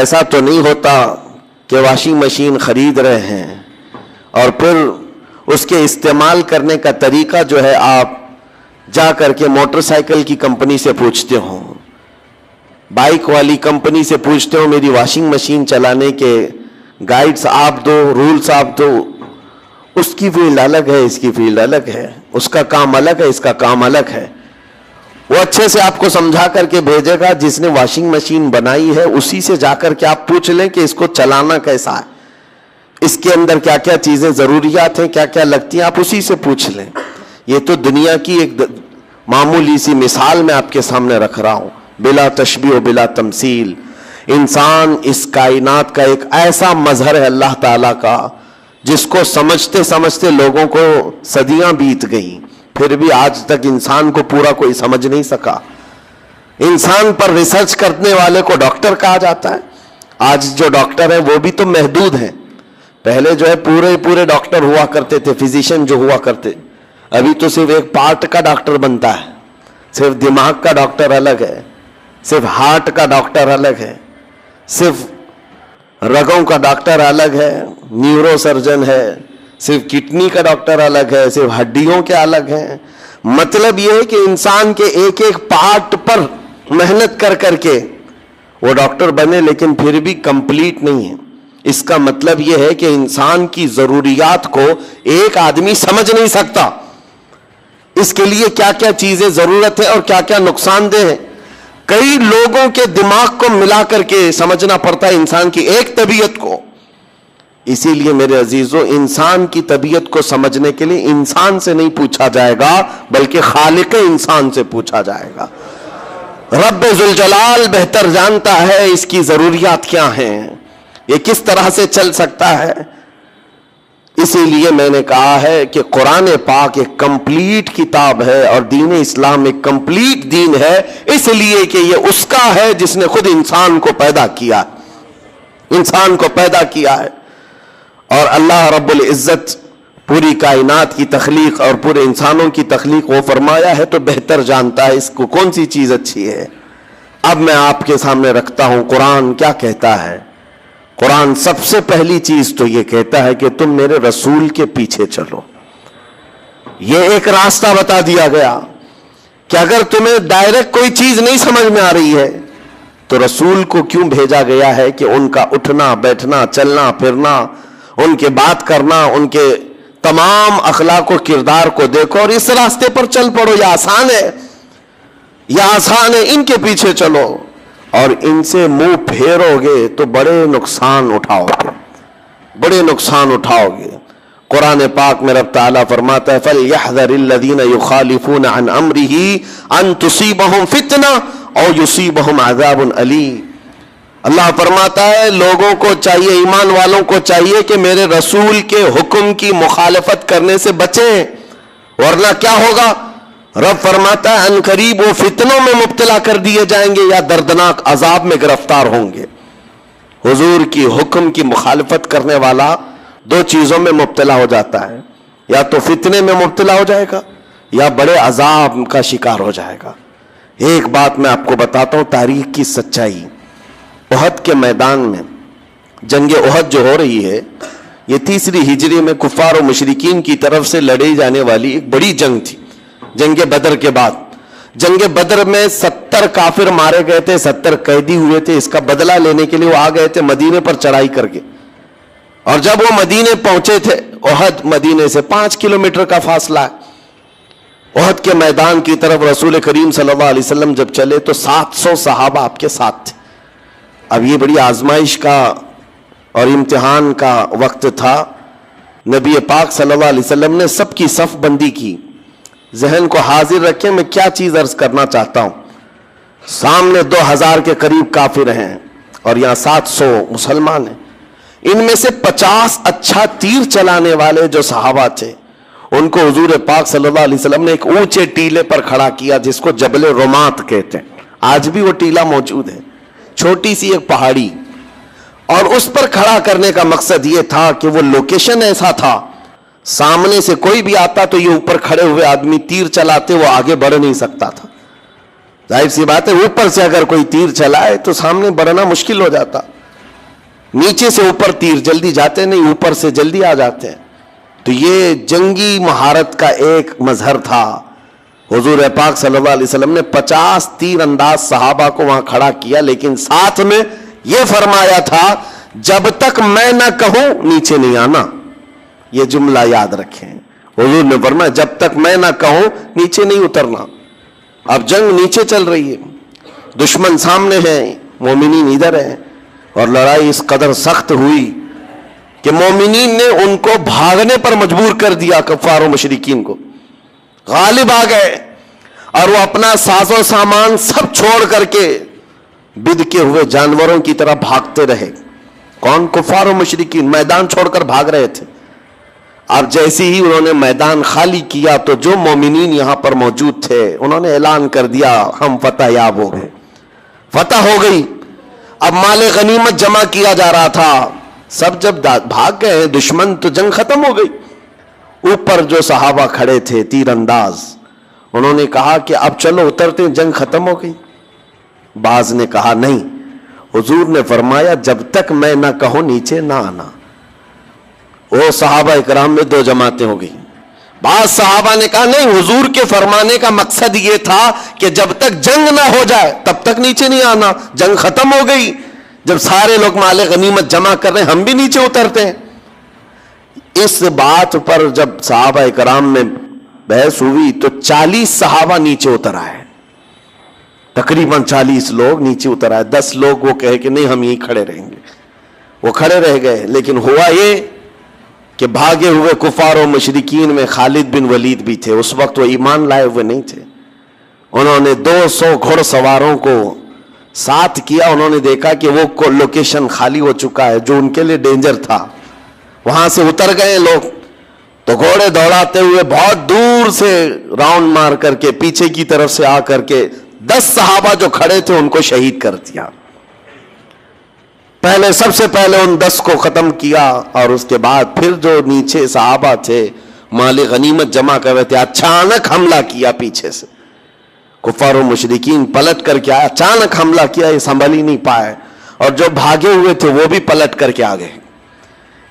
ایسا تو نہیں ہوتا کہ واشنگ مشین خرید رہے ہیں اور پھر اس کے استعمال کرنے کا طریقہ جو ہے آپ جا کر کے موٹر سائیکل کی کمپنی سے پوچھتے ہو, بائک والی کمپنی سے پوچھتے ہو میری واشنگ مشین چلانے کے گائیڈز آپ دو, رولز آپ دو. اس کی فیلڈ الگ ہے, اس کی فیلڈ الگ ہے, اس کا کام الگ ہے, اس کا کام الگ ہے. وہ اچھے سے آپ کو سمجھا کر کے بھیجے گا. جس نے واشنگ مشین بنائی ہے اسی سے جا کر کے آپ پوچھ لیں کہ اس کو چلانا کیسا ہے, اس کے اندر کیا کیا چیزیں ضروریات ہیں, کیا کیا لگتی ہیں, آپ اسی سے پوچھ لیں. یہ تو دنیا کی ایک معمولی سی مثال میں آپ کے سامنے رکھ رہا ہوں, بلا تشبیہ و بلا تمثیل. انسان اس کائنات کا ایک ایسا مظہر ہے اللہ تعالیٰ کا جس کو سمجھتے سمجھتے لوگوں کو صدیاں بیت گئیں, پھر بھی آج تک انسان کو پورا کوئی سمجھ نہیں سکا. انسان پر ریسرچ کرنے والے کو ڈاکٹر کہا جاتا ہے. آج جو ڈاکٹر ہیں وہ بھی تو محدود ہیں. پہلے جو ہے پورے ڈاکٹر ہوا کرتے تھے, فزیشین جو ہوا کرتے. ابھی تو صرف ایک پارٹ کا ڈاکٹر بنتا ہے, صرف دماغ کا ڈاکٹر الگ ہے, صرف ہارٹ کا ڈاکٹر الگ ہے, صرف رگوں کا ڈاکٹر الگ ہے, نیورو سرجن ہے, صرف کڈنی کا ڈاکٹر الگ ہے, صرف ہڈیوں کے الگ ہیں. مطلب یہ ہے کہ انسان کے ایک ایک پارٹ پر محنت کر کر کے وہ ڈاکٹر بنے, لیکن پھر بھی کمپلیٹ نہیں ہے. اس کا مطلب یہ ہے کہ انسان کی ضروریات کو ایک آدمی سمجھ نہیں سکتا. اس کے لیے کیا کیا چیزیں ضرورت ہے اور کیا کیا نقصان دہ ہے, کئی لوگوں کے دماغ کو ملا کر کے سمجھنا پڑتا ہے انسان کی ایک طبیعت کو. اسی لیے میرے عزیزو, انسان کی طبیعت کو سمجھنے کے لیے انسان سے نہیں پوچھا جائے گا بلکہ خالق انسان سے پوچھا جائے گا. رب ذوالجلال بہتر جانتا ہے اس کی ضروریات کیا ہیں, یہ کس طرح سے چل سکتا ہے. اسی لیے میں نے کہا ہے کہ قرآن پاک ایک کمپلیٹ کتاب ہے اور دین اسلام ایک کمپلیٹ دین ہے, اس لیے کہ یہ اس کا ہے جس نے خود انسان کو پیدا کیا, انسان کو پیدا کیا ہے. اور اللہ رب العزت پوری کائنات کی تخلیق اور پورے انسانوں کی تخلیق وہ فرمایا ہے تو بہتر جانتا ہے اس کو کون سی چیز اچھی ہے. اب میں آپ کے سامنے رکھتا ہوں قرآن کیا کہتا ہے. قرآن سب سے پہلی چیز تو یہ کہتا ہے کہ تم میرے رسول کے پیچھے چلو. یہ ایک راستہ بتا دیا گیا کہ اگر تمہیں ڈائریکٹ کوئی چیز نہیں سمجھ میں آ رہی ہے تو رسول کو کیوں بھیجا گیا ہے کہ ان کا اٹھنا بیٹھنا چلنا پھرنا, ان کے بات کرنا, ان کے تمام اخلاق و کردار کو دیکھو اور اس راستے پر چل پڑو. یہ آسان ہے, یہ آسان ہے, ان کے پیچھے چلو. اور ان سے منہ پھیرو گے تو بڑے نقصان اٹھاؤ گے, بڑے نقصان اٹھاؤ گے. قرآن پاک میں رب تعالیٰ فرماتا ہے فَلْيَحْذَرِ الَّذِينَ يُخَالِفُونَ عَنْ أَمْرِهِ أَن تُصِيبَهُمْ فِتْنَةٌ أَوْ يُصِيبَهُمْ عَذَابٌ أَلِيمٌ. اللہ فرماتا ہے لوگوں کو چاہیے, ایمان والوں کو چاہیے کہ میرے رسول کے حکم کی مخالفت کرنے سے بچیں, ورنہ کیا ہوگا. رب فرماتا ہے ان قریب وہ فتنوں میں مبتلا کر دیے جائیں گے یا دردناک عذاب میں گرفتار ہوں گے. حضور کی حکم کی مخالفت کرنے والا دو چیزوں میں مبتلا ہو جاتا ہے, یا تو فتنے میں مبتلا ہو جائے گا یا بڑے عذاب کا شکار ہو جائے گا. ایک بات میں آپ کو بتاتا ہوں تاریخ کی سچائی. احد کے میدان میں جنگ احد جو ہو رہی ہے یہ 3 ہجری میں کفار و مشرکین کی طرف سے لڑی جانے والی ایک بڑی جنگ تھی. جنگ بدر کے بعد, جنگ بدر میں 70 کافر مارے گئے تھے, 70 قیدی ہوئے تھے. اس کا بدلہ لینے کے لیے وہ آ گئے تھے مدینے پر چڑھائی کر کے. اور جب وہ مدینے پہنچے تھے, احد مدینے سے 5 کلومیٹر کا فاصلہ ہے, احد کے میدان کی طرف رسول کریم صلی اللہ علیہ وسلم جب چلے تو 700 صحابہ آپ کے ساتھ تھے. اب یہ بڑی آزمائش کا اور امتحان کا وقت تھا. نبی پاک صلی اللہ علیہ وسلم نے سب کی صف بندی کی. ذہن کو حاضر رکھیں, میں کیا چیز عرض کرنا چاہتا ہوں. سامنے 2000 کے قریب کافر ہیں اور یہاں 700 مسلمان ہیں. ان میں سے 50 اچھا تیر چلانے والے جو صحابہ تھے ان کو حضور پاک صلی اللہ علیہ وسلم نے ایک اونچے ٹیلے پر کھڑا کیا جس کو جبل رمات کہتے ہیں. آج بھی وہ ٹیلا موجود ہے, چھوٹی سی ایک پہاڑی. اور اس پر کھڑا کرنے کا مقصد یہ تھا کہ وہ لوکیشن ایسا تھا, سامنے سے کوئی بھی آتا تو یہ اوپر کھڑے ہوئے آدمی تیر چلاتے وہ آگے بڑھ نہیں سکتا تھا. ظاہر سی بات ہے اوپر سے اگر کوئی تیر چلائے تو سامنے بڑھنا مشکل ہو جاتا. نیچے سے اوپر تیر جلدی جاتے نہیں، اوپر سے جلدی آ جاتے ہیں. تو یہ جنگی مہارت کا ایک مظہر تھا. حضور پاک صلی اللہ علیہ وسلم نے 50 تیر انداز صحابہ کو وہاں کھڑا کیا، لیکن ساتھ میں یہ فرمایا تھا جب تک میں نہ کہوں نیچے نہیں آنا. یہ جملہ یاد رکھیں. حضور نے فرمایا جب تک میں نہ کہوں نیچے نہیں اترنا. اب جنگ نیچے چل رہی ہے، دشمن سامنے ہے، مومنین ادھر ہیں، اور لڑائی اس قدر سخت ہوئی کہ مومنین نے ان کو بھاگنے پر مجبور کر دیا. کفار و مشرکین کو غالب آ گئے، اور وہ اپنا ساز و سامان سب چھوڑ کر کے بدکے ہوئے جانوروں کی طرح بھاگتے رہے. کون؟ کفار و مشرکین میدان چھوڑ کر بھاگ رہے تھے. اب جیسے ہی انہوں نے میدان خالی کیا تو جو مومنین یہاں پر موجود تھے انہوں نے اعلان کر دیا ہم فتح یاب ہو گئے، فتح ہو گئی. اب مال غنیمت جمع کیا جا رہا تھا. سب جب بھاگ گئے دشمن تو جنگ ختم ہو گئی. اوپر جو صحابہ کھڑے تھے تیر انداز، انہوں نے کہا کہ اب چلو اترتے، جنگ ختم ہو گئی. بعض نے کہا نہیں، حضور نے فرمایا جب تک میں نہ کہوں نیچے نہ آنا. وہ صحابہ اکرام میں 2 جماعتیں ہو گئی. بعض صحابہ نے کہا نہیں، حضور کے فرمانے کا مقصد یہ تھا کہ جب تک جنگ نہ ہو جائے تب تک نیچے نہیں آنا. جنگ ختم ہو گئی، جب سارے لوگ مال غنیمت جمع کر رہے ہیں ہم بھی نیچے اترتے ہیں. اس بات پر جب صحابہ اکرام میں بحث ہوئی تو 40 صحابہ نیچے اتر آئے. تقریباً 40 لوگ نیچے اتر آئے. 10 لوگ وہ کہے کہ نہیں ہم یہیں کھڑے رہیں گے، وہ کھڑے رہ گئے. لیکن ہوا یہ کہ بھاگے ہوئے کفار و مشرکین میں خالد بن ولید بھی تھے. اس وقت وہ ایمان لائے ہوئے نہیں تھے. انہوں نے 200 گھڑ سواروں کو ساتھ کیا. انہوں نے دیکھا کہ وہ لوکیشن خالی ہو چکا ہے جو ان کے لیے ڈینجر تھا. وہاں سے اتر گئے لوگ تو گھوڑے دوڑاتے ہوئے بہت دور سے راؤنڈ مار کر کے پیچھے کی طرف سے آ کر کے 10 صحابہ جو کھڑے تھے ان کو شہید کر دیا. پہلے سب سے پہلے ان 10 کو ختم کیا، اور اس کے بعد پھر جو نیچے صحابہ تھے مال غنیمت جمع کر رہے تھے اچانک حملہ کیا پیچھے سے. کفار و مشرکین پلٹ کر کے آئے، اچانک حملہ کیا، یہ سنبھل ہی نہیں پائے. اور جو بھاگے ہوئے تھے وہ بھی پلٹ کر کے آ گئے.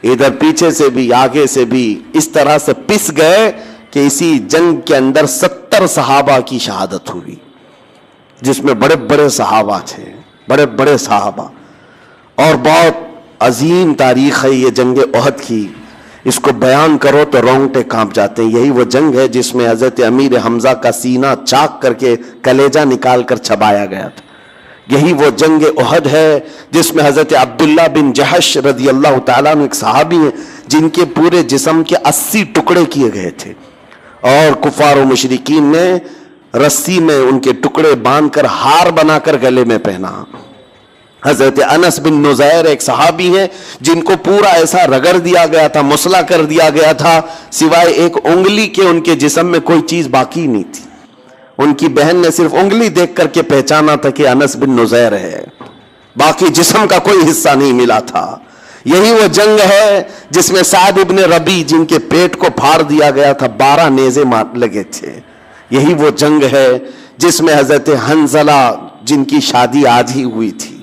ادھر پیچھے سے بھی آگے سے بھی اس طرح سے پس گئے کہ اسی جنگ کے اندر 70 صحابہ کی شہادت ہوئی، جس میں بڑے بڑے صحابہ تھے، بڑے بڑے صحابہ. اور بہت عظیم تاریخ ہے یہ جنگ احد کی. اس کو بیان کرو تو رونگٹے کانپ جاتے ہیں. یہی وہ جنگ ہے جس میں حضرت امیر حمزہ کا سینہ چاک کر کے کلیجہ نکال کر چبایا گیا تھا. یہی وہ جنگ احد ہے جس میں حضرت عبداللہ بن جحش رضی اللہ تعالیٰ عنہ ایک صحابی ہیں جن کے پورے جسم کے 80 ٹکڑے کیے گئے تھے، اور کفار و مشرکین نے رسی میں ان کے ٹکڑے باندھ کر ہار بنا کر گلے میں پہنا. حضرت انس بن نزیر ایک صحابی ہیں جن کو پورا ایسا رگڑ دیا گیا تھا، مسلح کر دیا گیا تھا، سوائے ایک انگلی کے ان کے جسم میں کوئی چیز باقی نہیں تھی. ان کی بہن نے صرف انگلی دیکھ کر کے پہچانا تھا کہ انس بن نزیر ہے، باقی جسم کا کوئی حصہ نہیں ملا تھا. یہی وہ جنگ ہے جس میں سعد ابن ربی جن کے پیٹ کو پھاڑ دیا گیا تھا، 12 نیزے لگے تھے. یہی وہ جنگ ہے جس میں حضرت حنظلہ جن کی شادی آج ہی ہوئی تھی،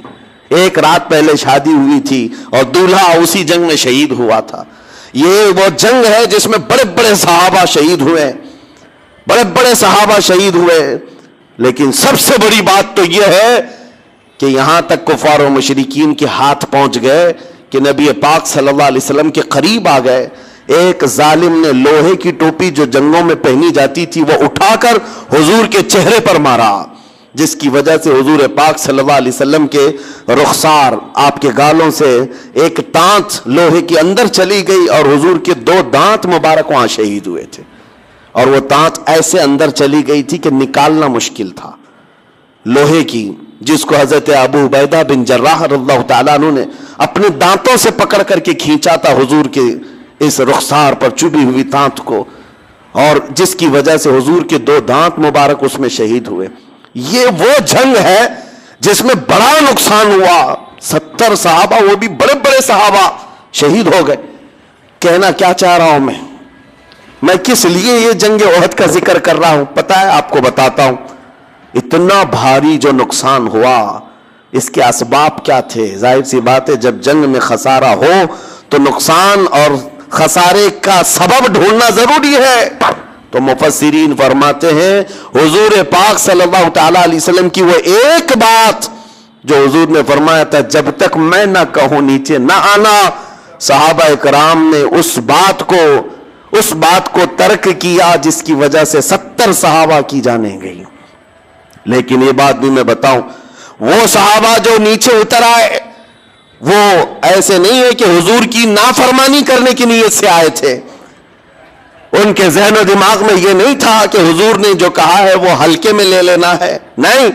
1 رات پہلے شادی ہوئی تھی، اور دولہا اسی جنگ میں شہید ہوا تھا. یہ وہ جنگ ہے جس میں بڑے بڑے صحابہ شہید ہوئے، بڑے بڑے صحابہ شہید ہوئے. لیکن سب سے بڑی بات تو یہ ہے کہ یہاں تک کفار و مشرکین کے ہاتھ پہنچ گئے کہ نبی پاک صلی اللہ علیہ وسلم کے قریب آ گئے. ایک ظالم نے لوہے کی ٹوپی جو جنگوں میں پہنی جاتی تھی وہ اٹھا کر حضور کے چہرے پر مارا، جس کی وجہ سے حضور پاک صلی اللہ علیہ وسلم کے رخسار، آپ کے گالوں سے ایک تانت لوہے کے اندر چلی گئی، اور حضور کے 2 دانت مبارک وہاں شہید ہوئے تھے. اور وہ تانت ایسے اندر چلی گئی تھی کہ نکالنا مشکل تھا، لوہے کی، جس کو حضرت ابو عبیدہ بن جراح رضی اللہ تعالیٰ عنہ نے اپنے دانتوں سے پکڑ کر کے کھینچا تھا حضور کے اس رخسار پر چبھی ہوئی تانت کو، اور جس کی وجہ سے حضور کے 2 دانت مبارک اس میں شہید ہوئے. یہ وہ جنگ ہے جس میں بڑا نقصان ہوا. 70 صحابہ، وہ بھی بڑے بڑے صحابہ شہید ہو گئے. کہنا کیا چاہ رہا ہوں میں کس لیے یہ جنگ احد کا ذکر کر رہا ہوں؟ پتہ ہے آپ کو بتاتا ہوں. اتنا بھاری جو نقصان ہوا اس کے اسباب کیا تھے؟ ظاہر سی بات ہے جب جنگ میں خسارہ ہو تو نقصان اور خسارے کا سبب ڈھونڈنا ضروری ہے. تو مفسرین فرماتے ہیں حضور پاک صلی اللہ تعالی علیہ وسلم کی وہ ایک بات جو حضور نے فرمایا تھا جب تک میں نہ کہوں نیچے نہ آنا، صحابہ کرام نے اس بات کو ترک کیا جس کی وجہ سے 70 صحابہ کی جانیں گئی. لیکن یہ بات بھی میں بتاؤں، وہ صحابہ جو نیچے اتر آئے وہ ایسے نہیں ہے کہ حضور کی نافرمانی کرنے کی نیت سے آئے تھے. ان کے ذہن و دماغ میں یہ نہیں تھا کہ حضور نے جو کہا ہے وہ ہلکے میں لے لینا ہے، نہیں،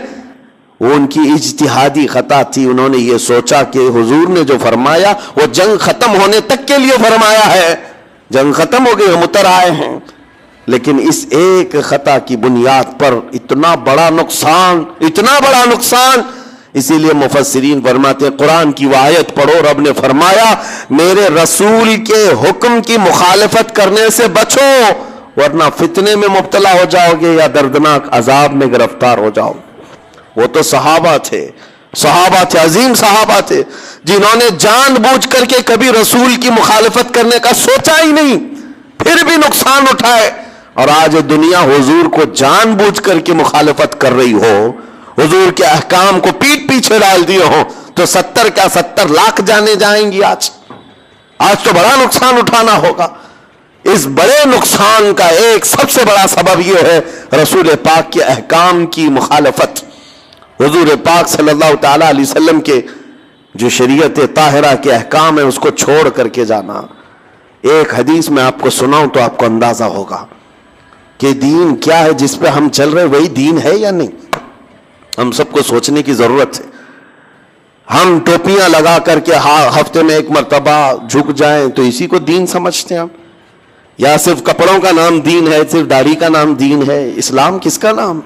وہ ان کی اجتہادی خطا تھی. انہوں نے یہ سوچا کہ حضور نے جو فرمایا وہ جنگ ختم ہونے تک کے لیے فرمایا ہے. جنگ ختم ہو گئی، ہم اتر آئے ہیں. لیکن اس ایک خطا کی بنیاد پر اتنا بڑا نقصان. اسی لیے مفسرین فرماتے ہیں قرآن کی وہ آیت پڑھو، رب نے فرمایا میرے رسول کے حکم کی مخالفت کرنے سے بچو ورنہ فتنے میں مبتلا ہو جاؤ گے یا دردناک عذاب میں گرفتار ہو جاؤ. وہ تو صحابہ تھے، عظیم صحابہ تھے جنہوں نے جان بوجھ کر کے کبھی رسول کی مخالفت کرنے کا سوچا ہی نہیں، پھر بھی نقصان اٹھائے. اور آج دنیا حضور کو جان بوجھ کر کے مخالفت کر رہی ہو، حضور کے احکام کو پیٹ پیچھے ڈال دیے ہو تو 70 لاکھ جانے جائیں گی. آج تو بڑا نقصان اٹھانا ہوگا. اس بڑے نقصان کا ایک سب سے بڑا سبب یہ ہے رسول پاک کے احکام کی مخالفت. حضور پاک صلی اللہ تعالی علیہ وسلم کے جو شریعت طاہرہ کے احکام ہیں اس کو چھوڑ کر کے جانا. ایک حدیث میں آپ کو سناؤں تو آپ کو اندازہ ہوگا کہ دین کیا ہے. جس پہ ہم چل رہے وہی دین ہے یا نہیں؟ ہم سب کو سوچنے کی ضرورت ہے. ہم ٹوپیاں لگا کر کے ہفتے میں ایک مرتبہ جھک جائیں تو اسی کو دین سمجھتے ہیں ہم، یا صرف کپڑوں کا نام دین ہے، صرف داڑھی کا نام دین ہے؟ اسلام کس کا نام؟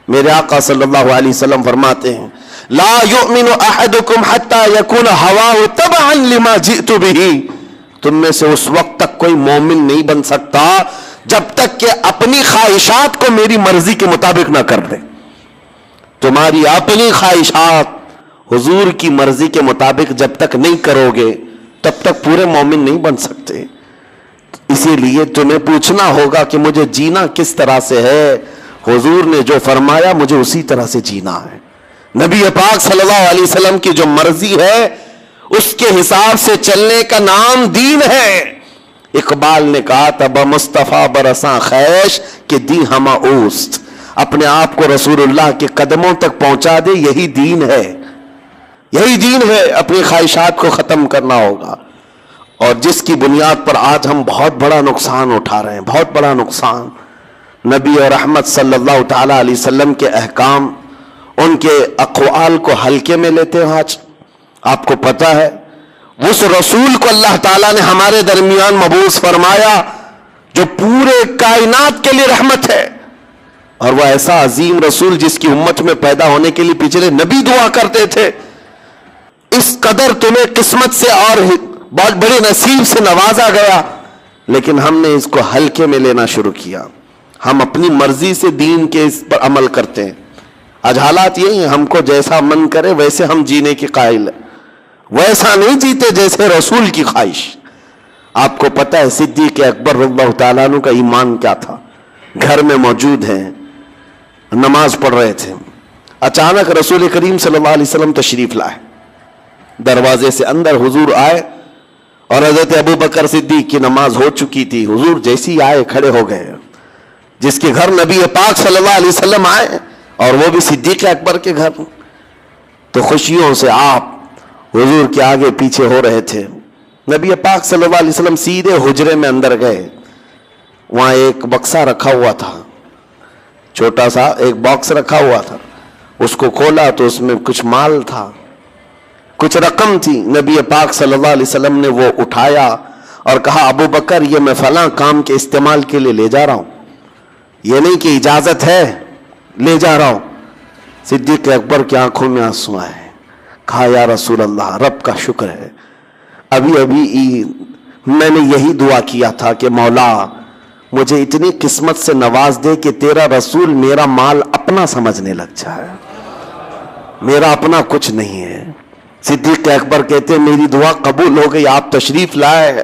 میرے آقا صلی اللہ علیہ وسلم فرماتے ہیں لا یؤمن احدکم حتی یکون ہواہ تبعا لما جئت بہ. تم میں سے اس وقت تک کوئی مومن نہیں بن سکتا جب تک کہ اپنی خواہشات کو میری مرضی کے مطابق نہ کر دے. تمہاری اپنی خواہشات حضور کی مرضی کے مطابق جب تک نہیں کرو گے تب تک پورے مومن نہیں بن سکتے. اسی لیے تمہیں پوچھنا ہوگا کہ مجھے جینا کس طرح سے ہے. حضور نے جو فرمایا مجھے اسی طرح سے جینا ہے. نبی پاک صلی اللہ علیہ وسلم کی جو مرضی ہے اس کے حساب سے چلنے کا نام دین ہے. اقبال نے کہا تھا بمصطفیٰ برساں خیش کہ دی ہما اوست. اپنے آپ کو رسول اللہ کے قدموں تک پہنچا دے، یہی دین ہے. اپنی خواہشات کو ختم کرنا ہوگا. اور جس کی بنیاد پر آج ہم بہت بڑا نقصان اٹھا رہے ہیں، بہت بڑا نقصان. نبی اور رحمت صلی اللہ تعالی علیہ وسلم کے احکام، ان کے اقوال کو ہلکے میں لیتے ہیں. آج آپ کو پتا ہے اس رسول کو اللہ تعالیٰ نے ہمارے درمیان مبعوث فرمایا جو پورے کائنات کے لیے رحمت ہے، اور وہ ایسا عظیم رسول جس کی امت میں پیدا ہونے کے لیے پچھلے نبی دعا کرتے تھے اس قدر تمہیں قسمت سے اور بہت بڑے نصیب سے نوازا گیا، لیکن ہم نے اس کو ہلکے میں لینا شروع کیا. ہم اپنی مرضی سے دین کے اس پر عمل کرتے ہیں. آج حالات یہی ہیں، ہم کو جیسا من کرے ویسے ہم جینے کی قائل ہیں، ویسا نہیں جیتے جیسے رسول کی خواہش. آپ کو پتہ ہے صدیق اکبر رضی اللہ تعالیٰ عنہ کا ایمان کیا تھا؟ گھر میں موجود ہیں، نماز پڑھ رہے تھے، اچانک رسول کریم صلی اللہ علیہ وسلم تشریف لائے. دروازے سے اندر حضور آئے اور حضرت ابو بکر صدیق کی نماز ہو چکی تھی. حضور جیسی آئے کھڑے ہو گئے. جس کے گھر نبی پاک صلی اللہ علیہ وسلم آئے اور وہ بھی صدیق اکبر کے گھر، تو خوشیوں سے آپ حضور کے آگے پیچھے ہو رہے تھے. نبی پاک صلی اللہ علیہ وسلم سیدھے حجرے میں اندر گئے. وہاں ایک بکسا رکھا ہوا تھا، چھوٹا سا ایک باکس رکھا ہوا تھا. اس کو کھولا تو اس میں کچھ مال تھا، کچھ رقم تھی. نبی پاک صلی اللہ علیہ وسلم نے وہ اٹھایا اور کہا ابو بکر یہ میں فلاں کام کے استعمال کے لیے لے جا رہا ہوں، یہ نہیں کہ اجازت ہے، لے جا رہا ہوں. صدیق اکبر کی آنکھوں میں آنسو آئے. کہا یا رسول اللہ رب کا شکر ہے، ابھی میں نے یہی دعا کیا تھا کہ مولا مجھے اتنی قسمت سے نواز دے کہ تیرا رسول میرا مال اپنا سمجھنے لگ جائے. میرا اپنا کچھ نہیں ہے. صدیق اکبر کہتے ہیں میری دعا قبول ہو گئی, آپ تشریف لائے.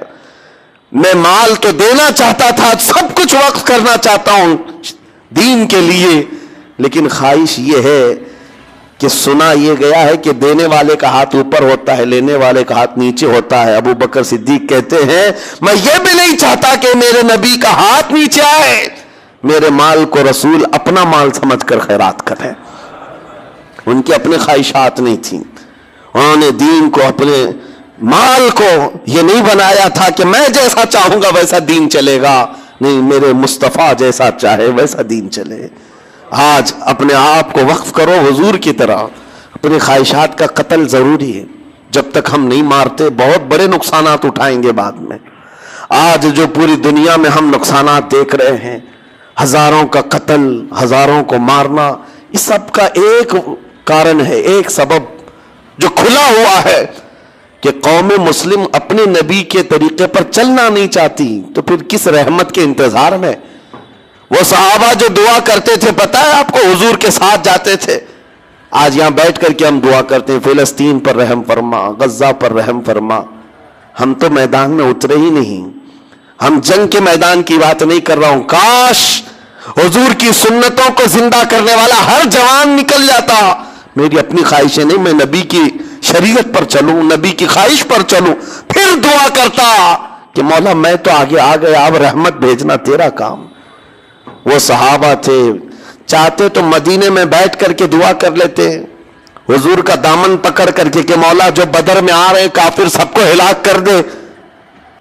میں مال تو دینا چاہتا تھا, سب کچھ وقف کرنا چاہتا ہوں دین کے لیے, لیکن خواہش یہ ہے کہ سنا یہ گیا ہے کہ دینے والے کا ہاتھ اوپر ہوتا ہے, لینے والے کا ہاتھ نیچے ہوتا ہے. ابو بکر صدیق کہتے ہیں میں یہ بھی نہیں چاہتا کہ میرے نبی کا ہاتھ نیچے آئے, میرے مال کو رسول اپنا مال سمجھ کر خیرات کریں. ان کی اپنی خواہشات نہیں تھیں, انہوں نے دین کو, اپنے مال کو یہ نہیں بنایا تھا کہ میں جیسا چاہوں گا ویسا دین چلے گا, نہیں, میرے مصطفیٰ جیسا چاہے ویسا دین چلے. آج اپنے آپ کو وقف کرو حضور کی طرح. اپنی خواہشات کا قتل ضروری ہے, جب تک ہم نہیں مارتے بہت بڑے نقصانات اٹھائیں گے بعد میں. آج جو پوری دنیا میں ہم نقصانات دیکھ رہے ہیں, ہزاروں کا قتل, ہزاروں کو مارنا, اس سب کا ایک کارن ہے, ایک سبب جو کھلا ہوا ہے کہ قوم مسلم اپنے نبی کے طریقے پر چلنا نہیں چاہتی, تو پھر کس رحمت کے انتظار میں. وہ صحابہ جو دعا کرتے تھے, پتہ ہے آپ کو, حضور کے ساتھ جاتے تھے. آج یہاں بیٹھ کر کے ہم دعا کرتے ہیں فلسطین پر رحم فرما, غزہ پر رحم فرما. ہم تو میدان میں اترے ہی نہیں, ہم جنگ کے میدان کی بات نہیں کر رہا ہوں. کاش حضور کی سنتوں کو زندہ کرنے والا ہر جوان نکل جاتا. میری اپنی خواہشیں نہیں, میں نبی کی شریعت پر چلوں, نبی کی خواہش پر چلوں, پھر دعا کرتا کہ مولا میں تو آگے آ گیا, اب رحمت بھیجنا تیرا کام. وہ صحابہ تھے, چاہتے تو مدینے میں بیٹھ کر کے دعا کر لیتے, حضور کا دامن پکڑ کر کے کہ مولا جو بدر میں آ رہے ہیں کافر سب کو ہلاک کر دے.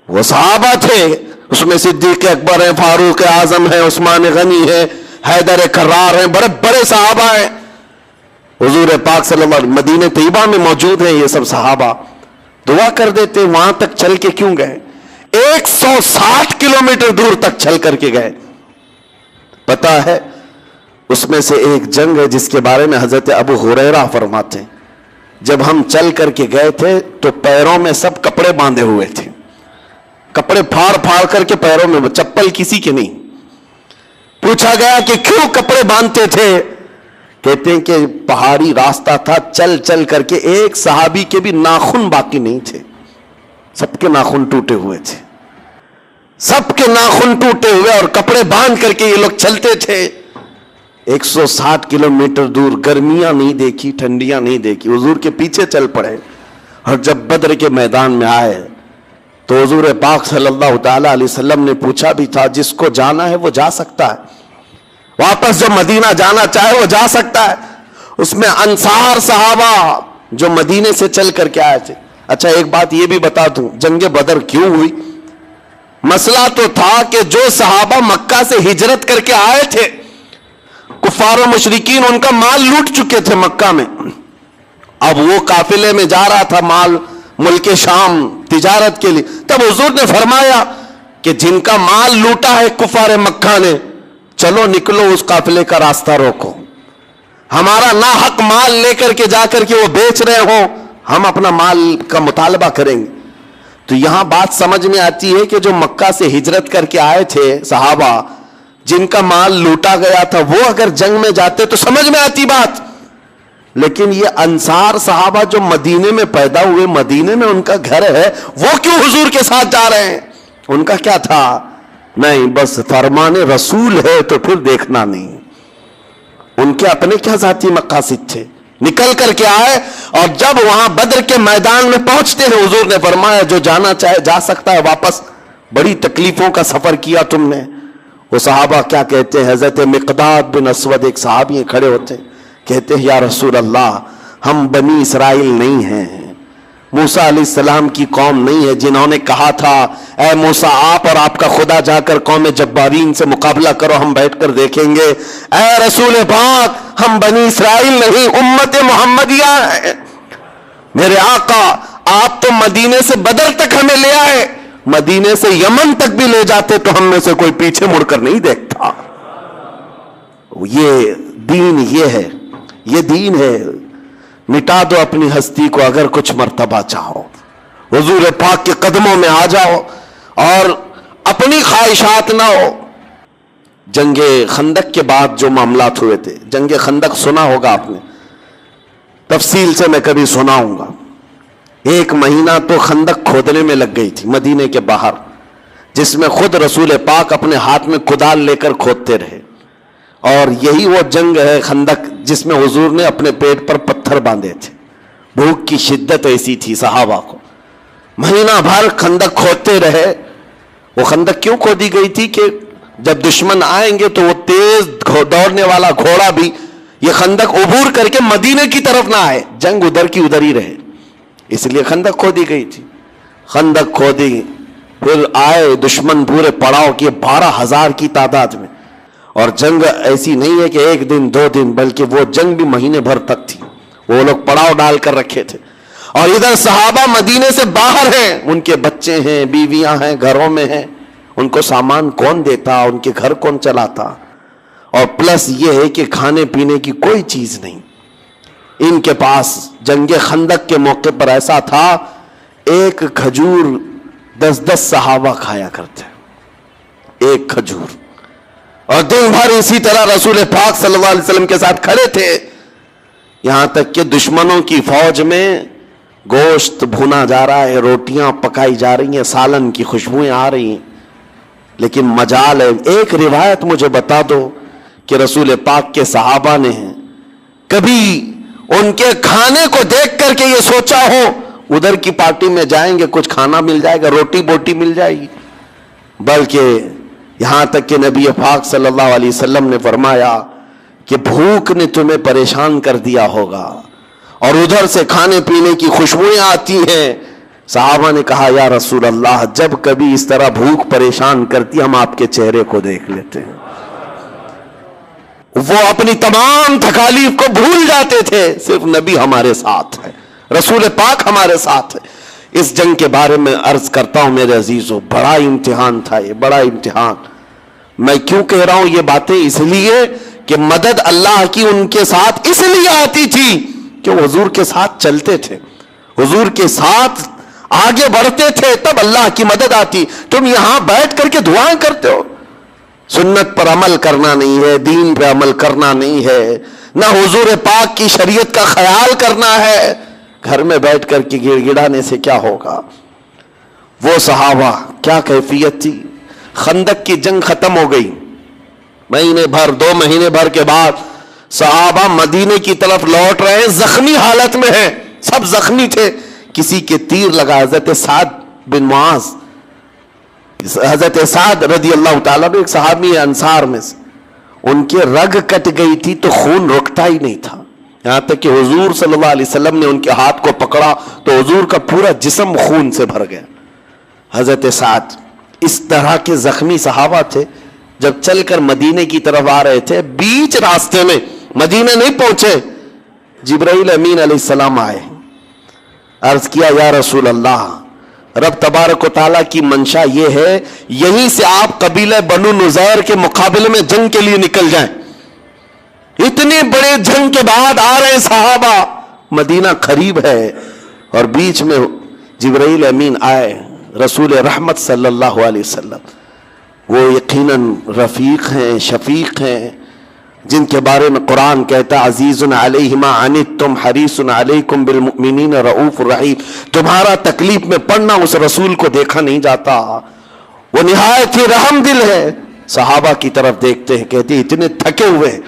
وہ صحابہ تھے, اس میں صدیق اکبر ہیں, فاروق اعظم ہیں, عثمان غنی ہیں, حیدر کرار ہیں, بڑے بڑے صحابہ ہیں. حضور پاک صلی اللہ علیہ وسلم مدینہ طیبہ میں موجود ہیں. یہ سب صحابہ دعا کر دیتے. وہاں تک چل کے کیوں گئے؟ 160 کلومیٹر دور تک چل کر کے گئے. پتا ہے اس میں سے ایک جنگ ہے جس کے بارے میں حضرت ابو ہریرہ فرماتے ہیں, جب ہم چل کر کے گئے تھے تو پیروں میں سب کپڑے باندھے ہوئے تھے, کپڑے پھاڑ پھاڑ کر کے پیروں میں, چپل کسی کے نہیں. پوچھا گیا کہ کیوں کپڑے باندھتے تھے؟ کہتے ہیں کہ پہاڑی راستہ تھا, چل چل کر کے ایک صحابی کے بھی ناخن باقی نہیں تھے, سب کے ناخن ٹوٹے ہوئے تھے, سب کے ناخن ٹوٹے ہوئے, اور کپڑے باندھ کر کے یہ لوگ چلتے تھے. 160 کلومیٹر دور, گرمیاں نہیں دیکھی, ٹھنڈیاں نہیں دیکھی, حضور کے پیچھے چل پڑے. اور جب بدر کے میدان میں آئے تو حضور پاک صلی اللہ تعالی علیہ وسلم نے پوچھا بھی تھا, جس کو جانا ہے وہ جا سکتا ہے, واپس جو مدینہ جانا چاہے وہ جا سکتا ہے. اس میں انصار صحابہ جو مدینے سے چل کر کے آئے تھے. اچھا ایک بات یہ بھی بتا دوں, جنگ بدر کیوں ہوئی؟ مسئلہ تو تھا کہ جو صحابہ مکہ سے ہجرت کر کے آئے تھے, کفار و مشرکین ان کا مال لوٹ چکے تھے مکہ میں. اب وہ قافلے میں جا رہا تھا مال ملک شام تجارت کے لیے. تب حضور نے فرمایا کہ جن کا مال لوٹا ہے کفار مکہ نے, چلو نکلو اس قافلے کا راستہ روکو, ہمارا ناحق مال لے کر کے جا کر کے وہ بیچ رہے ہوں, ہم اپنا مال کا مطالبہ کریں گے. تو یہاں بات سمجھ میں آتی ہے کہ جو مکہ سے ہجرت کر کے آئے تھے صحابہ, جن کا مال لوٹا گیا تھا, وہ اگر جنگ میں جاتے تو سمجھ میں آتی بات. لیکن یہ انصار صحابہ جو مدینے میں پیدا ہوئے, مدینے میں ان کا گھر ہے, وہ کیوں حضور کے ساتھ جا رہے ہیں؟ ان کا کیا تھا؟ نہیں, بس فرمان رسول ہے تو پھر دیکھنا نہیں. ان کے اپنے کیا ذاتی مقاصد تھے؟ نکل کر کے آئے, اور جب وہاں بدر کے میدان میں پہنچتے ہیں حضور نے فرمایا جو جانا چاہے جا سکتا ہے واپس. بڑی تکلیفوں کا سفر کیا تم نے. وہ صحابہ کیا کہتے ہیں؟ حضرت مقداد بن اسود ایک صحابی کھڑے ہوتے ہیں, کہتے ہیں یا رسول اللہ, ہم بنی اسرائیل نہیں ہیں, موسیٰ علیہ السلام کی قوم نہیں ہے جنہوں نے کہا تھا اے موسیٰ آپ اور آپ کا خدا جا کر قوم جبارین سے مقابلہ کرو, ہم بیٹھ کر دیکھیں گے. اے رسول پاک, ہم بنی اسرائیل نہیں, امت محمدیہ ہے. میرے آقا آپ تو مدینے سے بدر تک ہمیں لے آئے, مدینے سے یمن تک بھی لے جاتے تو ہم میں سے کوئی پیچھے مڑ کر نہیں دیکھتا. یہ دین یہ ہے, یہ دین ہے. مٹا دو اپنی ہستی کو اگر کچھ مرتبہ چاہو, حضور پاک کے قدموں میں آ جاؤ اور اپنی خواہشات نہ ہو. جنگ خندق کے بعد جو معاملات ہوئے تھے, جنگ خندق سنا ہوگا آپ نے, تفصیل سے میں کبھی سناؤں گا. 1 مہینہ تو خندق کھودنے میں لگ گئی تھی مدینے کے باہر، جس میں خود رسول پاک اپنے ہاتھ میں کدال لے کر کھودتے رہے. اور یہی وہ جنگ ہے خندق جس میں حضور نے اپنے پیٹ پر پتھر باندھے تھے. بھوک کی شدت ایسی تھی صحابہ کو، مہینہ بھر خندق کھودتے رہے. وہ خندق کیوں کھودی گئی تھی کہ جب دشمن آئیں گے تو وہ تیز دوڑنے والا گھوڑا بھی یہ خندق عبور کر کے مدینے کی طرف نہ آئے، جنگ ادھر کی ادھر ہی رہے، اس لیے خندق کھودی گئی تھی. خندق کھودی، پھر آئے دشمن پورے پڑاؤ کیے 12,000 کی تعداد میں. اور جنگ ایسی نہیں ہے کہ 1 دن 2 دن، بلکہ وہ جنگ بھی مہینے بھر تک تھی. وہ لوگ پڑاؤ ڈال کر رکھے تھے. اور ادھر صحابہ مدینے سے باہر ہیں، ان کے بچے ہیں، بیویاں ہیں، گھروں میں ہیں. ان کو سامان کون دیتا، ان کے گھر کون چلاتا؟ اور پلس یہ ہے کہ کھانے پینے کی کوئی چیز نہیں. ان کے پاس جنگ خندق کے موقع پر ایسا تھا، 1 کھجور 10 صحابہ کھایا کرتے، 1 کھجور. اور دن بھر اسی طرح رسول پاک صلی اللہ علیہ وسلم کے ساتھ کھڑے تھے، یہاں تک کہ دشمنوں کی فوج میں گوشت بھونا جا رہا ہے، روٹیاں پکائی جا رہی ہیں، سالن کی خوشبوئیں آ رہی ہیں. لیکن مجال ہے، ایک روایت مجھے بتا دو کہ رسول پاک کے صحابہ نے کبھی ان کے کھانے کو دیکھ کر کے یہ سوچا ہو ادھر کی پارٹی میں جائیں گے کچھ کھانا مل جائے گا، روٹی بوٹی مل جائے گی. بلکہ یہاں تک کہ نبی پاک صلی اللہ علیہ وسلم نے فرمایا کہ بھوک نے تمہیں پریشان کر دیا ہوگا اور ادھر سے کھانے پینے کی خوشبوئیں آتی ہیں. صحابہ نے کہا یا رسول اللہ، جب کبھی اس طرح بھوک پریشان کرتی ہم آپ کے چہرے کو دیکھ لیتے ہیں. وہ اپنی تمام تکالیف کو بھول جاتے تھے، صرف نبی ہمارے ساتھ ہے، رسول پاک ہمارے ساتھ ہے. اس جنگ کے بارے میں عرض کرتا ہوں میرے عزیزو، بڑا امتحان تھا یہ، بڑا امتحان. میں کیوں کہہ رہا ہوں یہ باتیں؟ اس لیے کہ مدد اللہ کی ان کے ساتھ اس لیے آتی تھی کہ وہ حضور کے ساتھ چلتے تھے، حضور کے ساتھ آگے بڑھتے تھے، تب اللہ کی مدد آتی. تم یہاں بیٹھ کر کے دعائیں کرتے ہو، سنت پر عمل کرنا نہیں ہے، دین پر عمل کرنا نہیں ہے، نہ حضور پاک کی شریعت کا خیال کرنا ہے، گھر میں بیٹھ کر کے گڑ گڑانے سے کیا ہوگا؟ وہ صحابہ کیا کیفیت تھی. خندق کی جنگ ختم ہو گئی، مہینے بھر 2 مہینے بھر کے بعد صحابہ مدینے کی طرف لوٹ رہے ہیں، زخمی حالت میں ہیں، سب زخمی تھے. کسی کے تیر لگا، حضرت سعد بن معاذ، حضرت سعد رضی اللہ تعالیٰ ایک صحابی ہے انصار میں سے، ان کے رگ کٹ گئی تھی تو خون رکتا ہی نہیں تھا، یہاں تک کہ حضور صلی اللہ علیہ وسلم نے ان کے ہاتھ کو پکڑا تو حضور کا پورا جسم خون سے بھر گیا. حضرت سعد اس طرح کے زخمی صحابہ تھے. جب چل کر مدینے کی طرف آ رہے تھے، بیچ راستے میں، مدینے نہیں پہنچے، جبرائیل امین علیہ السلام آئے. عرض کیا یا رسول اللہ، رب تبارک و تعالیٰ کی منشا یہ ہے یہیں سے آپ قبیلہ بنو نذیر کے مقابلے میں جنگ کے لیے نکل جائیں. اتنے بڑے جنگ کے بعد آ رہے صحابہ، مدینہ قریب ہے، اور بیچ میں جبرائیل امین آئے، رسول رحمت صلی اللہ علیہ وسلم. وہ یقیناً رفیق ہیں، شفیق ہیں، جن کے بارے میں قرآن کہتا عزیز علیہ ما عنتم حریص علیکم بالمؤمنین رؤوف الرحیم. تمہارا تکلیف میں پڑنا اس رسول کو دیکھا نہیں جاتا، وہ نہایت ہی رحم دل ہے. صحابہ کی طرف دیکھتے ہیں، کہتے ہیں اتنے تھکے ہوئے ہیں،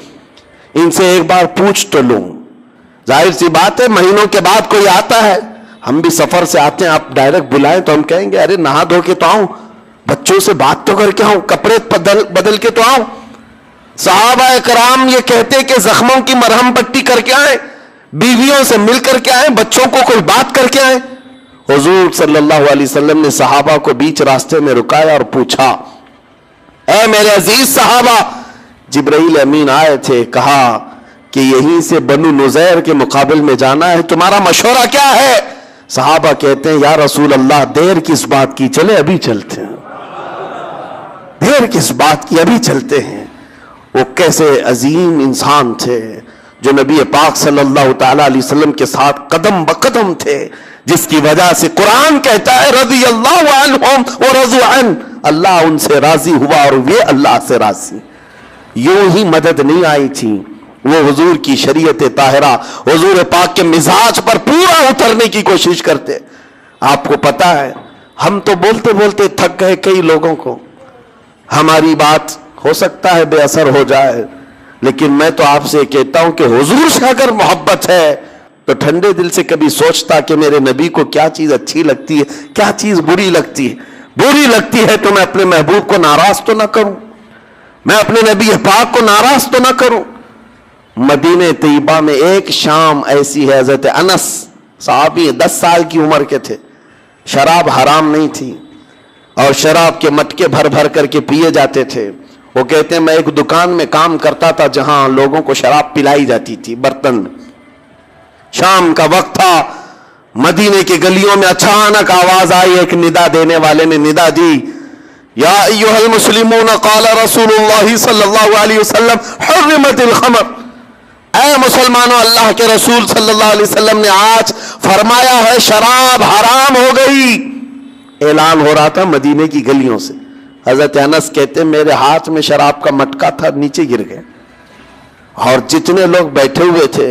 ان سے ایک بار پوچھ تو لوں. ظاہر سی بات ہے مہینوں کے بعد کوئی آتا ہے، ہم بھی سفر سے آتے ہیں، آپ ڈائریکٹ بلائیں تو ہم کہیں گے ارے نہا دھو کے تو آؤں، بچوں سے بات تو کر کے آؤں، کپڑے بدل کے تو آؤں. صحابہ کرام یہ کہتے کہ زخموں کی مرہم پٹی کر کے آئیں، بیویوں سے مل کر کے آئیں، بچوں کو کوئی بات کر کے آئیں. حضور صلی اللہ علیہ وسلم نے صحابہ کو بیچ راستے میں رکایا اور پوچھا اے میرے عزیز صحابہ، جبرائیل امین آئے تھے، کہا کہ یہیں سے بنو نذیر کے مقابل میں جانا ہے، تمہارا مشورہ کیا ہے؟ صحابہ کہتے ہیں یا رسول اللہ دیر کس بات کی، چلے ابھی چلتے ہیں. دیر کس بات کی، ابھی چلتے ہیں. وہ کیسے عظیم انسان تھے جو نبی پاک صلی اللہ تعالی علیہ وسلم کے ساتھ قدم بقدم تھے، جس کی وجہ سے قرآن کہتا ہے رضی اللہ عنہم ورضوا عنہ، اللہ ان سے راضی ہوا اور وہ اللہ سے راضی. یوں ہی مدد نہیں آئی تھی، وہ حضور کی شریعت طاہرہ، حضور پاک کے مزاج پر پورا اترنے کی کوشش کرتے. آپ کو پتا ہے ہم تو بولتے بولتے تھک گئے، کئی لوگوں کو ہماری بات ہو سکتا ہے بے اثر ہو جائے، لیکن میں تو آپ سے کہتا ہوں کہ حضور سے اگر محبت ہے تو ٹھنڈے دل سے کبھی سوچتا کہ میرے نبی کو کیا چیز اچھی لگتی ہے، کیا چیز بری لگتی ہے. بری لگتی ہے تو میں اپنے محبوب کو ناراض تو نہ کروں، میں اپنے نبی پاک کو ناراض تو نہ کروں. مدینہ طیبہ میں ایک شام ایسی ہے، حضرت انس صحابی 10 سال کی عمر کے تھے، شراب حرام نہیں تھی اور شراب کے مٹکے بھر بھر کر کے پیے جاتے تھے. وہ کہتے ہیں میں ایک دکان میں کام کرتا تھا جہاں لوگوں کو شراب پلائی جاتی تھی برتن میں. شام کا وقت تھا، مدینے کے گلیوں میں اچانک آواز آئی، ایک ندا دینے والے نے ندا دی، یا ایھا المسلمون قال رسول اللہ صلی اللہ علیہ وسلم حرمت الخمر. اے مسلمانوں، اللہ کے رسول صلی اللہ علیہ وسلم نے آج فرمایا ہے شراب حرام ہو گئی. اعلان ہو رہا تھا مدینے کی گلیوں سے. حضرت انس کہتے میرے ہاتھ میں شراب کا مٹکا تھا، نیچے گر گئے اور جتنے لوگ بیٹھے ہوئے تھے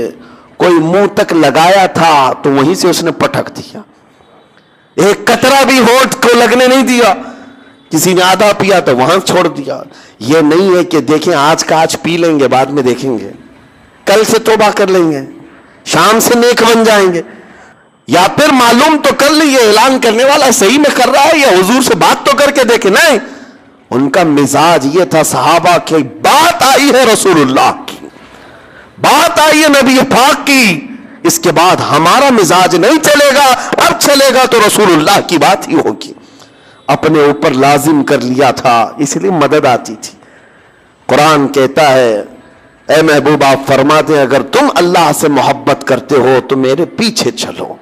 کوئی منہ تک لگایا تھا تو وہیں سے اس نے پٹک دیا، ایک قطرہ بھی ہونٹ کو لگنے نہیں دیا. کسی نے آدھا پیا تو وہاں چھوڑ دیا. یہ نہیں ہے کہ دیکھیں آج کا آج پی لیں گے، بعد میں دیکھیں گے، کل سے توبہ کر لیں گے، شام سے نیک بن جائیں گے، یا پھر معلوم تو کر لیں یہ اعلان کرنے والا صحیح میں کر رہا ہے یا حضور سے بات تو کر کے دیکھیں. نہیں، ان کا مزاج یہ تھا، صحابہ کی بات آئی ہے رسول اللہ کی، بات آئی ہے نبی پاک کی، اس کے بعد ہمارا مزاج نہیں چلے گا، اب چلے گا تو رسول اللہ کی بات ہی ہوگی. اپنے اوپر لازم کر لیا تھا، اس لیے مدد آتی تھی. قرآن کہتا ہے اے محبوب آپ فرماتے ہیں اگر تم اللہ سے محبت کرتے ہو تو میرے پیچھے چلو.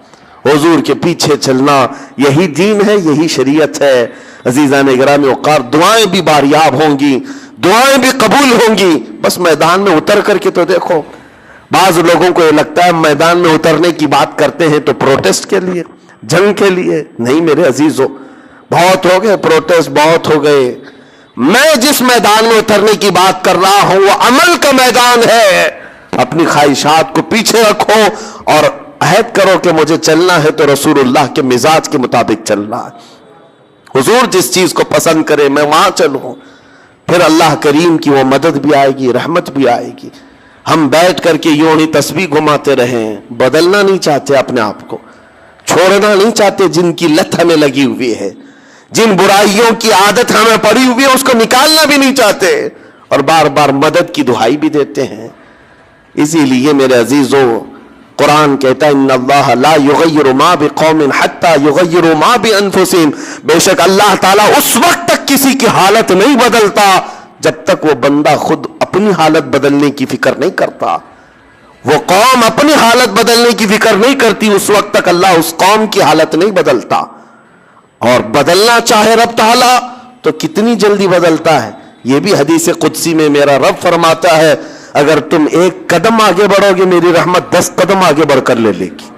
حضور کے پیچھے چلنا یہی دین ہے، یہی شریعت ہے. عزیزان گرامی وقار، دعائیں بھی باریاب ہوں گی، دعائیں بھی قبول ہوں گی، بس میدان میں اتر کر کے تو دیکھو. بعض لوگوں کو یہ لگتا ہے میدان میں اترنے کی بات کرتے ہیں تو پروٹیسٹ کے لیے، جنگ کے لیے. نہیں میرے عزیزو، بہت ہو گئے پروٹیسٹ، بہت ہو گئے. میں جس میدان میں اترنے کی بات کر رہا ہوں وہ عمل کا میدان ہے. اپنی خواہشات کو پیچھے رکھو اور عہد کرو کہ مجھے چلنا ہے تو رسول اللہ کے مزاج کے مطابق چلنا ہے. حضور جس چیز کو پسند کرے میں وہاں چلوں، پھر اللہ کریم کی وہ مدد بھی آئے گی، رحمت بھی آئے گی. ہم بیٹھ کر کے یوں ہی تسبیح گھماتے رہیں، بدلنا نہیں چاہتے اپنے آپ کو، چھوڑنا نہیں چاہتے. جن کی لت ہمیں لگی ہوئی ہے، جن برائیوں کی عادت ہمیں پڑی ہوئی ہے، اس کو نکالنا بھی نہیں چاہتے اور بار بار مدد کی دہائی بھی دیتے ہیں. اسی لیے میرے عزیزو، قرآن کہتا ہے ان اللہ لا یغیر ما بقوم حتی یغیروا ما بانفسہم. بے شک اللہ تعالیٰ اس وقت تک کسی کی حالت نہیں بدلتا جب تک وہ بندہ خود اپنی حالت بدلنے کی فکر نہیں کرتا. وہ قوم اپنی حالت بدلنے کی فکر نہیں کرتی، اس وقت تک اللہ اس قوم کی حالت نہیں بدلتا. اور بدلنا چاہے رب تعالیٰ تو کتنی جلدی بدلتا ہے. یہ بھی حدیث قدسی میں میرا رب فرماتا ہے اگر تم ایک قدم آگے بڑھو گے میری رحمت 10 قدم آگے بڑھ کر لے لے گی.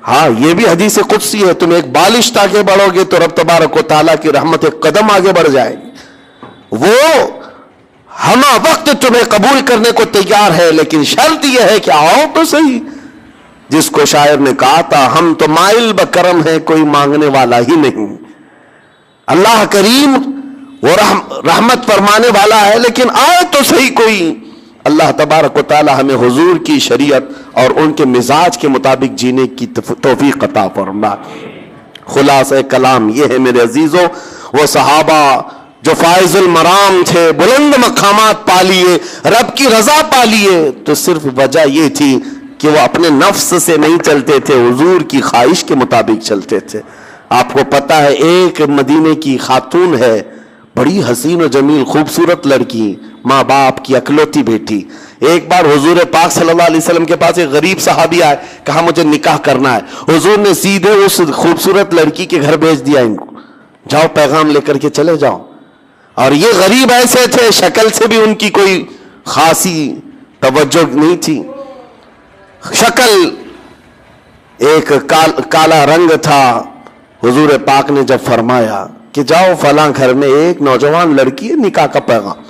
ہاں یہ بھی حدیث قدسی ہے، تم ایک بالشت آگے بڑھو گے تو رب تبارک و تعالیٰ کی رحمت ایک قدم آگے بڑھ جائے گی. وہ ہمہ وقت تمہیں قبول کرنے کو تیار ہے، لیکن شرط یہ ہے کہ آؤ تو صحیح. جس کو شاعر نے کہا تھا ہم تو مائل بکرم ہے کوئی مانگنے والا ہی نہیں. اللہ کریم وہ رحمت فرمانے والا ہے، لیکن آئے تو صحیح کوئی. اللہ تبارک و تعالی ہمیں حضور کی شریعت اور ان کے مزاج کے مطابق جینے کی توفیق عطا فرمائے. خلاصہ کلام یہ ہے میرے عزیزوں، وہ صحابہ جو فائز المرام تھے، بلند مقامات پا لیے، رب کی رضا پا لیے، تو صرف وجہ یہ تھی کہ وہ اپنے نفس سے نہیں چلتے تھے، حضور کی خواہش کے مطابق چلتے تھے. آپ کو پتا ہے ایک مدینے کی خاتون ہے، بڑی حسین و جمیل خوبصورت لڑکی، ماں باپ کی اکلوتی بیٹی. ایک بار حضور پاک صلی اللہ علیہ وسلم کے پاس ایک غریب صحابی آئے، کہا مجھے نکاح کرنا ہے. حضور نے سیدھے اس خوبصورت لڑکی کے گھر بھیج دیا، ان کو جاؤ پیغام لے کر کے چلے جاؤ. اور یہ غریب ایسے تھے، شکل سے بھی ان کی کوئی خاصی توجہ نہیں تھی، شکل ایک کالا رنگ تھا. حضور پاک نے جب فرمایا کہ جاؤ فلاں گھر میں ایک نوجوان لڑکی ہے، نکاح کا پیغام.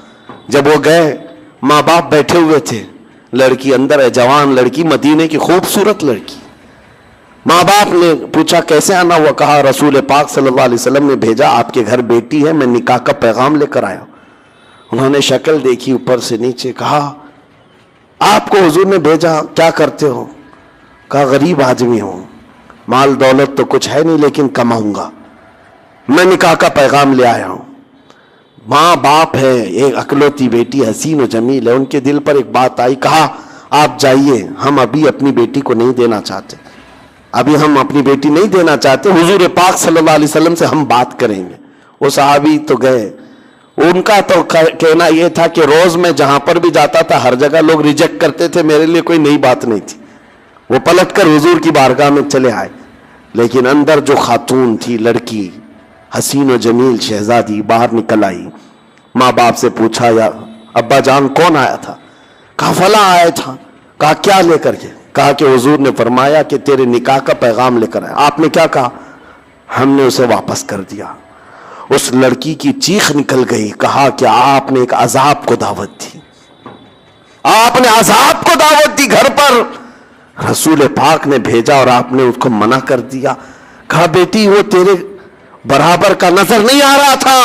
جب وہ گئے، ماں باپ بیٹھے ہوئے تھے، لڑکی اندر ہے، جوان لڑکی، مدینے کی خوبصورت لڑکی. ماں باپ نے پوچھا کیسے آنا ہوا؟ کہا رسول پاک صلی اللہ علیہ وسلم نے بھیجا، آپ کے گھر بیٹی ہے، میں نکاح کا پیغام لے کر آیا. انہوں نے شکل دیکھی اوپر سے نیچے. کہا آپ کو حضور نے بھیجا، کیا کرتے ہو؟ کہا غریب آدمی ہوں، مال دولت تو کچھ ہے نہیں لیکن کماؤں گا، میں نکاح کا پیغام لے آیا ہوں. ماں باپ ہے، ایک اکلوتی بیٹی حسین و جمیل ہے، ان کے دل پر ایک بات آئی. کہا آپ جائیے، ہم ابھی اپنی بیٹی کو نہیں دینا چاہتے، ابھی ہم اپنی بیٹی نہیں دینا چاہتے، حضور پاک صلی اللہ علیہ وسلم سے ہم بات کریں گے. وہ صحابی تو گئے. ان کا تو کہنا یہ تھا کہ روز میں جہاں پر بھی جاتا تھا ہر جگہ لوگ ریجیکٹ کرتے تھے، میرے لیے کوئی نئی بات نہیں تھی. وہ پلٹ کر حضور کی بارگاہ میں چلے آئے. لیکن اندر جو خاتون تھی، لڑکی حسین و جمیل شہزادی، باہر نکل آئی. ماں باپ سے پوچھا یا ابا جان کون آیا تھا؟ کہا فلاں آیا تھا. کہا کیا لے کر کے؟ کہا کہ حضور نے فرمایا کہ تیرے نکاح کا پیغام لے کر آیا. آپ نے کیا کہا؟ ہم نے اسے واپس کر دیا. اس لڑکی کی چیخ نکل گئی. کہا کہ آپ نے ایک عذاب کو دعوت دی، آپ نے عذاب کو دعوت دی گھر پر. رسول پاک نے بھیجا اور آپ نے اس کو منع کر دیا. کہا بیٹی وہ تیرے برابر کا نظر نہیں آ رہا تھا،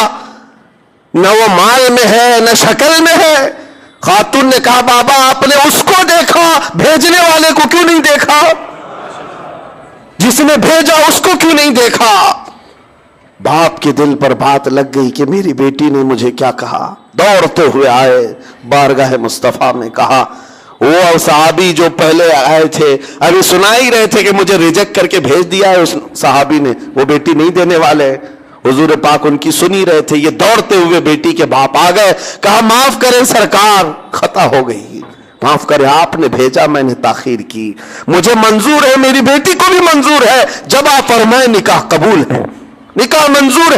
نہ وہ مال میں ہے نہ شکل میں ہے. خاتون نے کہا بابا آپ نے اس کو دیکھا، بھیجنے والے کو کیوں نہیں دیکھا؟ جس نے بھیجا اس کو کیوں نہیں دیکھا؟ باپ کے دل پر بات لگ گئی کہ میری بیٹی نے مجھے کیا کہا. دوڑتے ہوئے آئے بارگاہ مصطفیٰ میں. کہا وہ صحابی جو پہلے آئے تھے ابھی سنا ہی رہے تھے کہ مجھے ریجیکٹ کر کے بھیج دیا ہے اس صحابی نے، وہ بیٹی نہیں دینے والے. حضور پاک ان کی سنی رہے تھے. یہ دوڑتے ہوئے بیٹی کے باپ آ گئے. کہا معاف کریں سرکار، خطا ہو گئی، معاف کریں، آپ نے بھیجا، میں نے تاخیر کی، مجھے منظور ہے، میری بیٹی کو بھی منظور ہے. جب آپ فرمائیں نکاح قبول ہے، نکاح منظور ہے.